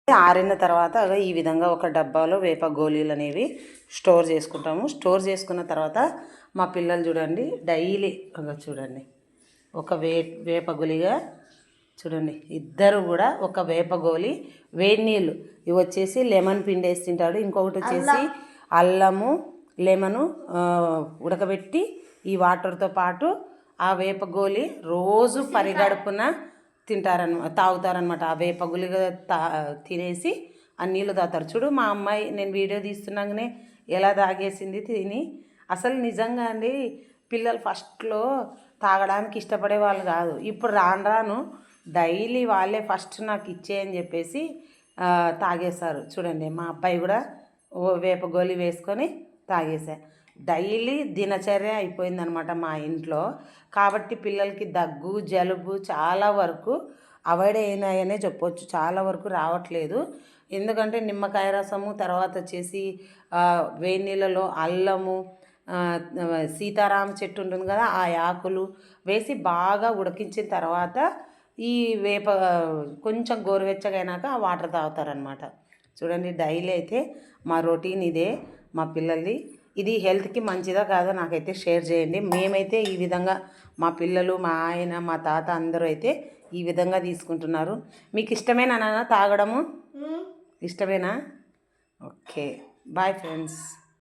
ఆరిన తర్వాత ఈ విధంగా ఒక డబ్బాలో వేప గోళీలు అనేవి స్టోర్ చేసుకుంటాము. స్టోర్ చేసుకున్న తర్వాత మా పిల్లలు చూడండి డైలీ చూడండి ఒక వేప గోళీగా చూడండి ఇద్దరు కూడా ఒక వేప గోళీ వేడి నీళ్ళు ఇవి వచ్చేసి లెమన్ పిండి వేసి తింటాడు. ఇంకొకటి వచ్చేసి అల్లము లెమను ఉడకబెట్టి ఈ వాటర్తో పాటు ఆ వేప గోళీ రోజు పరిగడుపున తాగుతారనమాట. ఆ వేప గోళీగా తినేసి ఆ నీళ్ళు తాగుతారు. చూడు మా అమ్మాయి నేను వీడియో తీస్తున్నాగానే ఎలా తాగేసింది తిని. అసలు నిజంగా అండి పిల్లలు ఫస్ట్లో తాగడానికి ఇష్టపడే వాళ్ళు కాదు. ఇప్పుడు రాను రాను డైలీ వాళ్ళే ఫస్ట్ నాకు ఇచ్చేయని చెప్పేసి తాగేస్తారు. చూడండి మా అబ్బాయి కూడా వేప గోళీ వేసుకొని తాగేసా. డైలీ దినచర్య అయిపోయిందనమాట మా ఇంట్లో. కాబట్టి పిల్లలకి దగ్గు జలుబు చాలా వరకు అవాయిడ్ అయినాయనే చెప్పొచ్చు. చాలా వరకు రావట్లేదు. ఎందుకంటే నిమ్మకాయ రసము తర్వాత వచ్చేసి వేడి నీళ్ళలో అల్లము సీతారామ చెట్టు ఉంటుంది కదా ఆ ఆకులు వేసి బాగా ఉడికించిన తర్వాత ఈ వేప కొంచెం గోరువెచ్చగా అయినాక ఆ వాటర్ తాగుతారనమాట. చూడండి డైలీ అయితే మా రొటీన్ ఇదే మా పిల్లల్ది. ఇది హెల్త్కి మంచిదా కాదో నాకైతే షేర్ చేయండి. మేమైతే ఈ విధంగా మా పిల్లలు మా ఆయన మా తాత అందరూ అయితే ఈ విధంగా తీసుకుంటున్నారు. మీకు ఇష్టమేనా నాన్న తాగడము? ఇష్టమేనా? Okay bye friends.